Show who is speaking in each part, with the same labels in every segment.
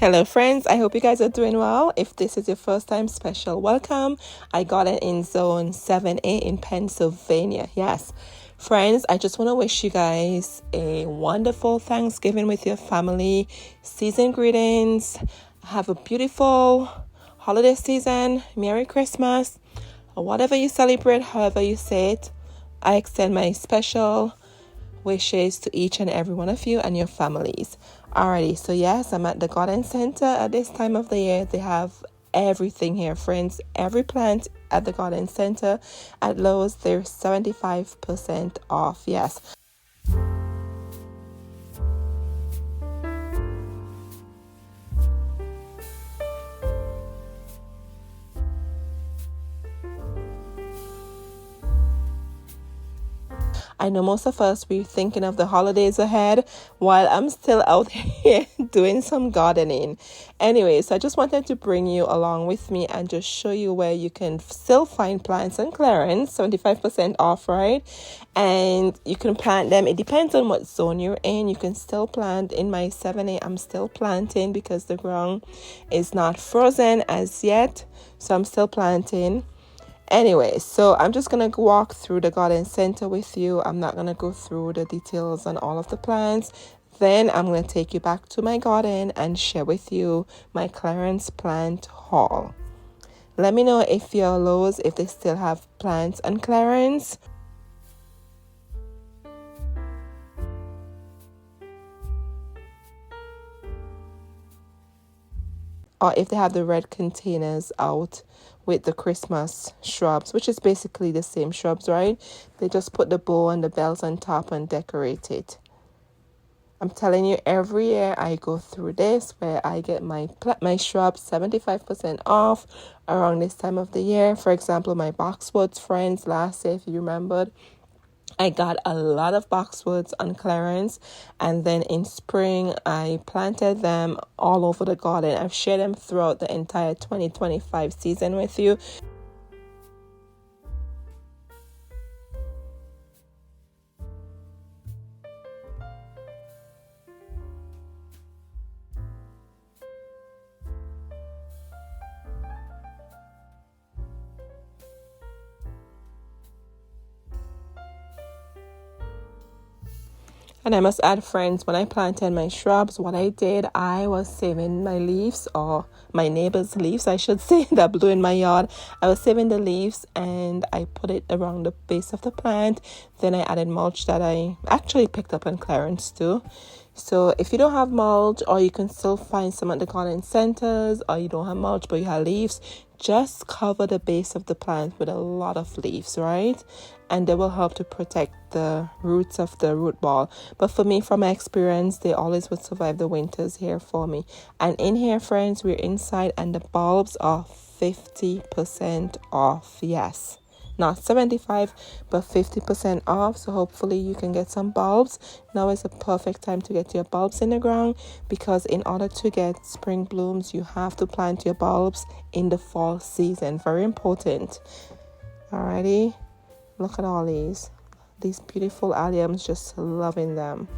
Speaker 1: Hello friends, I hope you guys are doing well. If this is your first time, special welcome. I got it in zone 7A in Pennsylvania. Yes, friends, I just want to wish you guys a wonderful Thanksgiving with your family. Season greetings. Have a beautiful holiday season. Merry Christmas. Or whatever you celebrate, however you say it. I extend my special wishes to each and every one of you and your families. Alrighty, so yes, I'm at the garden center at this time of the year. They have everything here, friends. Every plant at the garden center at Lowe's, they're 75% off. Yes. I know most of us, we're thinking of the holidays ahead while I'm still out here doing some gardening. Anyways, I just wanted to bring you along with me and just show you where you can still find plants on clearance, 75% off, right? And you can plant them. It depends on what zone you're in. You can still plant. In my 7A, I'm still planting because the ground is not frozen as yet. So I'm still planting. Anyway, so I'm just going to walk through the garden center with you. I'm not going to go through the details on all of the plants. Then I'm going to take you back to my garden and share with you my clearance plant haul. Let me know if you're Lowe's, if they still have plants on clearance. Or if they have the red containers out with the Christmas shrubs, which is basically the same shrubs, right? They just put the bow and the bells on top and decorate it. I'm telling you, every year I go through this where I get my shrubs 75% off around this time of the year. For example, my boxwoods friends last year, if you remembered, I got a lot of boxwoods on clearance, and then in spring I planted them all over the garden. I've shared them throughout the entire 2025 season with you. And I must add, friends, when I planted my shrubs, what I did, I was saving my leaves, or my neighbor's leaves, I should say, that blew in my yard. I was saving the leaves and I put it around the base of the plant. Then I added mulch that I actually picked up on clearance too. So if you don't have mulch, or you can still find some at the garden centers, or you don't have mulch but you have leaves, just cover the base of the plant with a lot of leaves, right? And they will help to protect the roots of the root ball. But for me, from my experience, they always would survive the winters here for me. And in here, friends, we're inside and the bulbs are 50% off. Yes, not 75 but 50% off. So hopefully you can get some bulbs. Now is a perfect time to get your bulbs in the ground, because in order to get spring blooms, you have to plant your bulbs in the fall season. Very important. Alrighty, look at all these beautiful alliums, just loving them.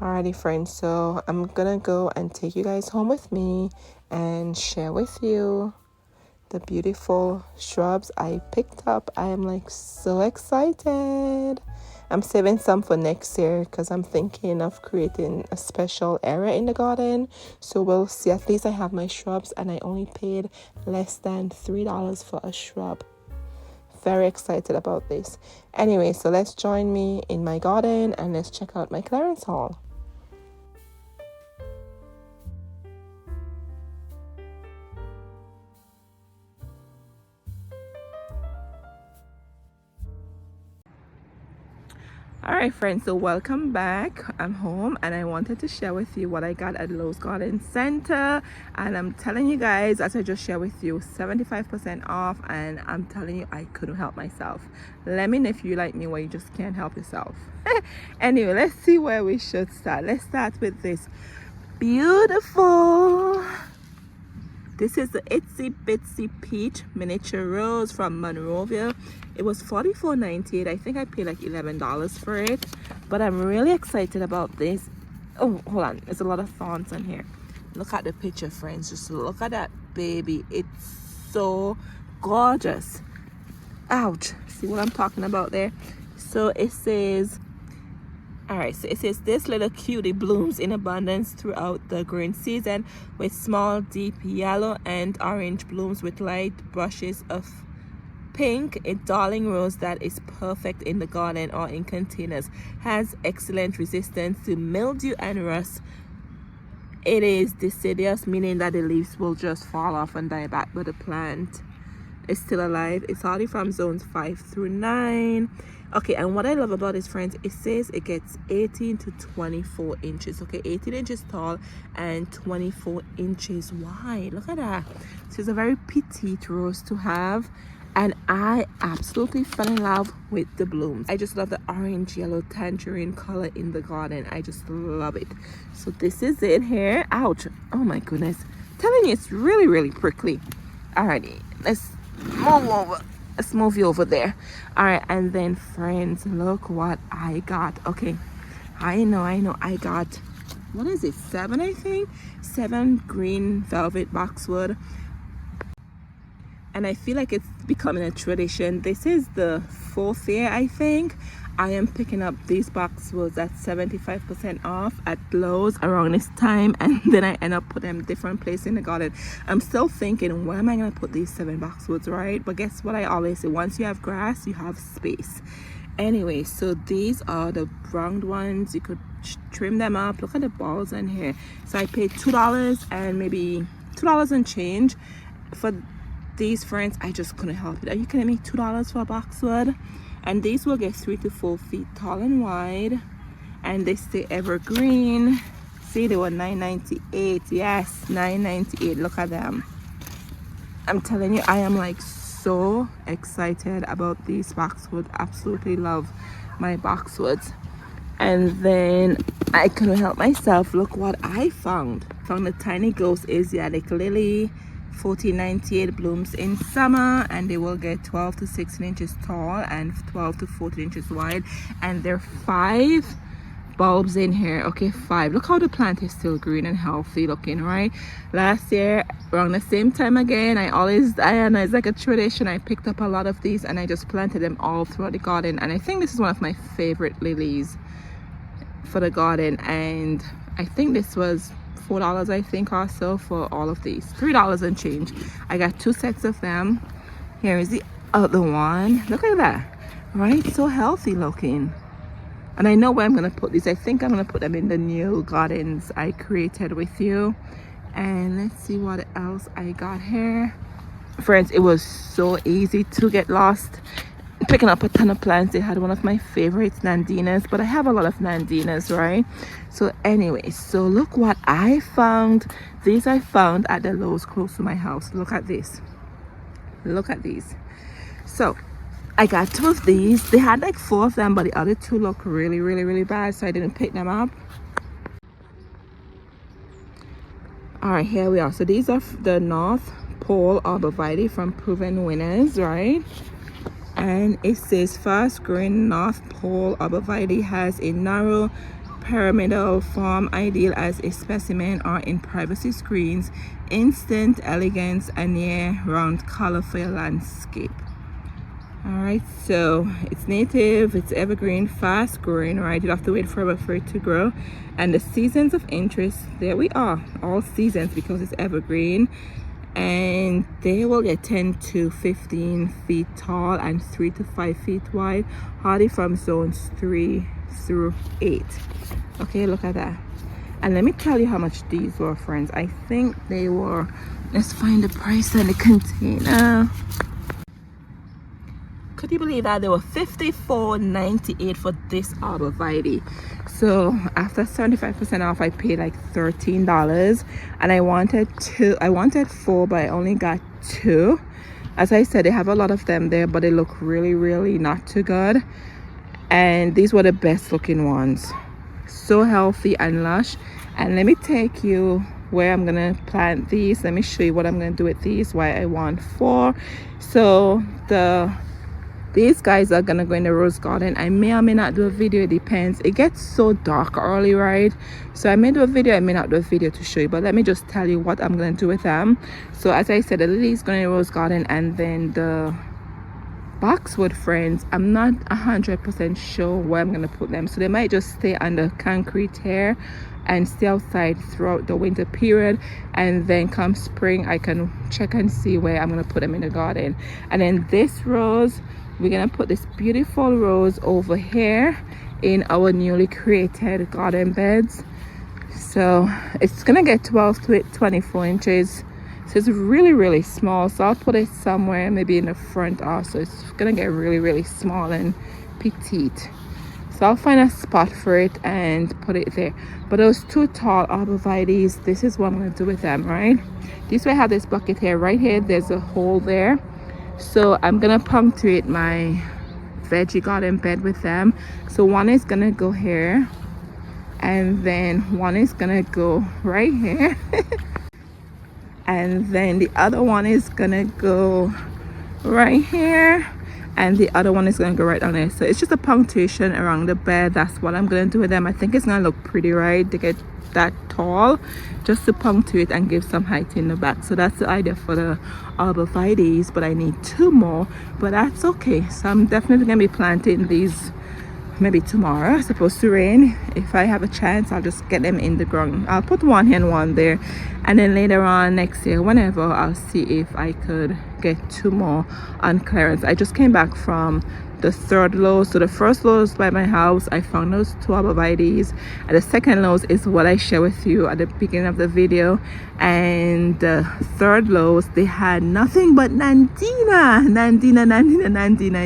Speaker 1: Alrighty, friends, so I'm gonna go and take you guys home with me and share with you the beautiful shrubs I picked up. I am like so excited. I'm saving some for next year because I'm thinking of creating a special area in the garden. So we'll see. At least I have my shrubs and I only paid less than $3 for a shrub. Very excited about this. Anyway, so let's join me in my garden and let's check out my clearance haul. Alright, friends, so welcome back. I'm home and I wanted to share with you what I got at Lowe's Garden Center. And I'm telling you guys, as I just shared with you, 75% off, and I'm telling you, I couldn't help myself. Let me know if you like me where you just can't help yourself. Anyway, let's see where we should start. Let's start with this beautiful This is the Itsy Bitsy Peach Miniature Rose from Monrovia. It was $44.98. I think I paid like $11 for it. But I'm really excited about this. Oh, hold on, there's a lot of thorns on here. Look at the picture, friends. Just look at that baby. It's so gorgeous. Ouch. See what I'm talking about there? So it says, all right, so it says this little cutie blooms in abundance throughout the growing season with small deep yellow and orange blooms with light brushes of pink. A darling rose that is perfect in the garden or in containers. Has excellent resistance to mildew and rust. It is deciduous, meaning that the leaves will just fall off and die back, but the plant is still alive. It's hardy from zones 5 through 9. Okay, and what I love about this, friends, it says it gets 18 to 24 inches. Okay, 18 inches tall and 24 inches wide. Look at that. So it's a very petite rose to have, and I absolutely fell in love with the blooms. I just love the orange, yellow, tangerine color in the garden. I just love it. So this is it here. Ouch. Oh my goodness. Telling you, it's really, really prickly. Alrighty, let's move over. Let's move you over there. All right, and then, friends, look what I got. Okay, I know I got, what is it, 7, I think? 7 green velvet boxwood. And I feel like it's becoming a tradition. This is the 4th year, I think. I am picking up these boxwoods at 75% off at Lowe's around this time, and then I end up putting them different places in the garden. I'm still thinking, where am I going to put these 7 boxwoods, right? But guess what I always say, once you have grass, you have space. Anyway, so these are the round ones. You could trim them up. Look at the balls in here. So I paid $2 and maybe $2 and change for these, friends. I just couldn't help it. Are you kidding me? $2 for a boxwood? And these will get 3 to 4 feet tall and wide, and they stay evergreen. See, they were $9.98. Yes, $9.98. Look at them. I'm telling you, I am like so excited about these boxwoods. Absolutely love my boxwoods. And then I couldn't help myself. Look what I found. Found a tiny ghost Asiatic lily. $14.98, blooms in summer, and they will get 12 to 16 inches tall and 12 to 14 inches wide, and there are 5 bulbs in here. Okay, 5. Look how the plant is still green and healthy looking, right? Last year around the same time again, it's like a tradition, I picked up a lot of these and I just planted them all throughout the garden, and I think this is one of my favorite lilies for the garden. And I think this was $4, I think, also for all of these. $3 and change. I got 2 sets of them. Here is the other one. Look at that, right? So healthy looking. And I know where I'm gonna put these. I think I'm gonna put them in the new gardens I created with you. And let's see what else I got here. Friends, it was so easy to get lost picking up a ton of plants. They had one of my favorites, nandinas, but I have a lot of nandinas, right? So anyway, so look what I found. These I found at the Lowe's close to my house. Look at this. Look at these. So I got 2 of these. They had like 4 of them, but the other 2 look really, really, really bad, so I didn't pick them up. All right, here we are. So these are the North Pole arborvitae from Proven Winners, right? And it says fast growing North Pole arborvitae has a narrow pyramidal form, ideal as a specimen or in privacy screens, instant elegance and year-round color for your landscape. All right, so it's native, it's evergreen, fast growing, right? You don't have to wait forever for it to grow. And the seasons of interest, there we are, all seasons, because it's evergreen. And they will get 10 to 15 feet tall and 3 to 5 feet wide, hardy from zones 3 through 8. Okay, look at that. And let me tell you how much these were, friends. I think they were, let's find the price on the container. Could you believe that? They were $54.98 for this arborvitae. So after 75% off, I paid like $13, and I wanted 4, but I only got 2. As I said, they have a lot of them there, but they look really, really not too good. And these were the best looking ones. So healthy and lush. And let me take you where I'm gonna plant these. Let me show you what I'm gonna do with these, why I want 4. So the these guys are gonna go in the rose garden. I may or may not do a video, it depends. It gets so dark early, right? So I may do a video, I may not do a video to show you, but let me just tell you what I'm gonna do with them. So as I said, the lily is going in the rose garden, and then the boxwood, friends, I'm not 100% sure where I'm gonna put them, so they might just stay under concrete here and stay outside throughout the winter period, and then come spring I can check and see where I'm gonna put them in the garden. And then this rose, we're gonna put this beautiful rose over here in our newly created garden beds. So it's gonna get 12 to 24 inches. So it's really small, so I'll put it somewhere maybe in the front also. It's gonna get really small and petite, so I'll find a spot for it and put it there. But those two tall arborvitaes, this is what I'm gonna do with them, right? This way I have this bucket here. Right here there's a hole there, so I'm gonna punctuate my veggie garden bed with them. So one is gonna go here, and then one is gonna go right here and then the other one is gonna go right here, and the other one is gonna go right down there. So it's just a punctuation around the bed. That's what I'm gonna do with them. I think it's gonna look pretty, right? They get that tall, just to punctuate and give some height in the back. So that's the idea for the arborvitaes, but I need 2 more, but that's okay. So I'm definitely gonna be planting these maybe tomorrow. It's supposed to rain. If I have a chance, I'll just get them in the ground. I'll put one here and one there, and then later on next year, whenever, I'll see if I could get 2 more on clearance. I just came back from the 3rd Lowe's. So the first Lowe's by my house, I found those 2 arborvitaes, and the second Lowe's is what I share with you at the beginning of the video. And the 3rd Lowe's, they had nothing but Nandina,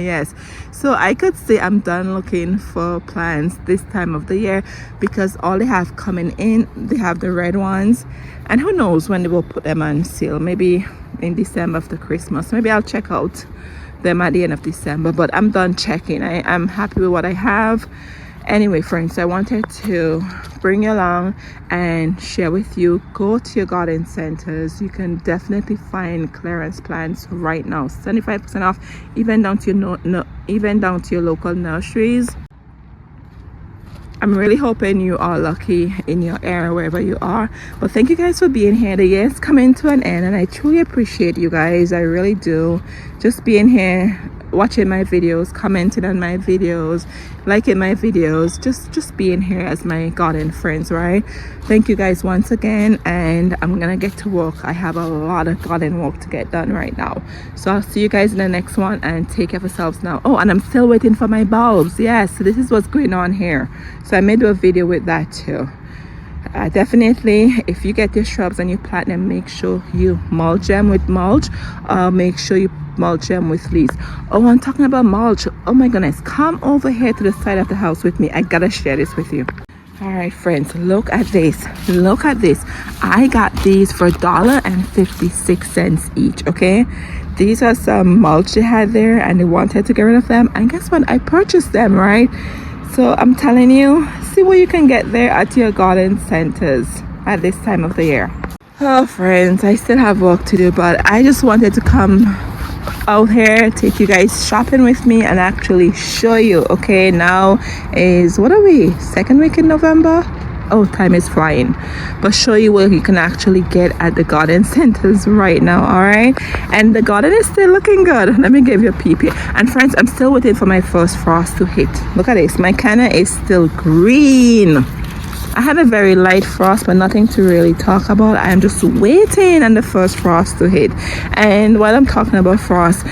Speaker 1: yes. So I could say I'm done looking for plants this time of the year, because all they have coming in, they have the red ones, and who knows when they will put them on sale. Maybe in December after Christmas. Maybe I'll check out them at the end of December, but I'm done checking. I'm happy with what I have. Anyway, friends, I wanted to bring you along and share with you. Go to your garden centers. You can definitely find clearance plants right now, 75% off, even down to your local nurseries. I'm really hoping you are lucky in your area wherever you are. But thank you guys for being here. The year's coming to an end, and I truly appreciate you guys. I really do. Just being here, watching my videos, commenting on my videos, liking my videos, just being here as my garden friends, right? Thank you guys once again, and I'm gonna get to work. I have a lot of garden work to get done right now, so I'll see you guys in the next one, and take care of yourselves now. Oh, and I'm still waiting for my bulbs. Yes, so this is what's going on here, so I may do a video with that too. Definitely, if you get your shrubs and you plant them, make sure you mulch them with mulch. Make sure you mulch them with leaves. Oh, I'm talking about mulch. Oh my goodness, come over here to the side of the house with me. I gotta share this with you. All right, friends, look at this. Look at this. I got these for $1.56 each. Okay, these are some mulch they had there, and they wanted to get rid of them, and guess what? I purchased them, right? So I'm telling you, see what you can get there at your garden centers at this time of the year. Oh, friends, I still have work to do, but I just wanted to come out here, take you guys shopping with me, and actually show you. Okay, now is, what are we, 2nd week in November? Oh, time is flying. But show you what you can actually get at the garden centers right now. All right, and the garden is still looking good. Let me give you a peep here. And friends, I'm still waiting for my first frost to hit. Look at this, my canna is still green. I had a very light frost, but nothing to really talk about. I'm just waiting on the first frost to hit. And while I'm talking about frost,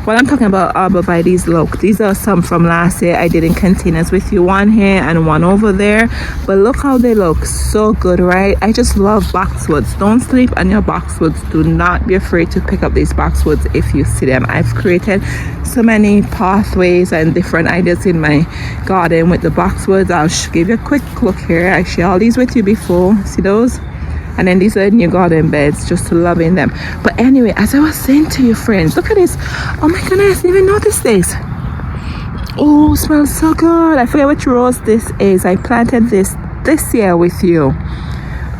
Speaker 1: while I'm talking about arborvitaes, look, these are some from last year. I did in containers with you, one here and one over there, but look how they look. So good, right? I just love boxwoods. Don't sleep on your boxwoods. Do not be afraid to pick up these boxwoods if you see them. I've created so many pathways and different ideas in my garden with the boxwoods. I'll give you a quick look here. I shared all these with you before. See those? And then these are new garden beds, just loving them. But anyway, as I was saying to you, friends, look at this. Oh my goodness, I didn't even notice this. Oh, smells so good. I forget which rose this is. I planted this year with you.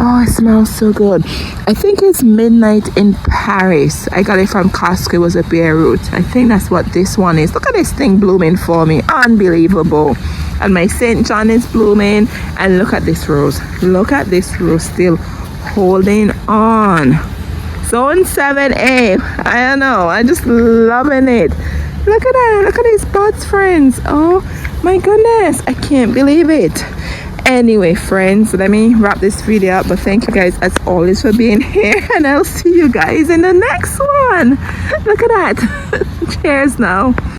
Speaker 1: Oh, it smells so good. I think it's Midnight in Paris. I got it from Costco. It was a bare root. I think that's what this one is. Look at this thing blooming for me. Unbelievable. And my St. John is blooming. And look at this rose. Look at this rose still holding on. Zone 7A. I don't know. I'm just loving it. Look at that. Look at these buds, friends. Oh my goodness. I can't believe it. Anyway, friends, let me wrap this video up. But thank you guys as always for being here. And I'll see you guys in the next one. Look at that. Cheers now.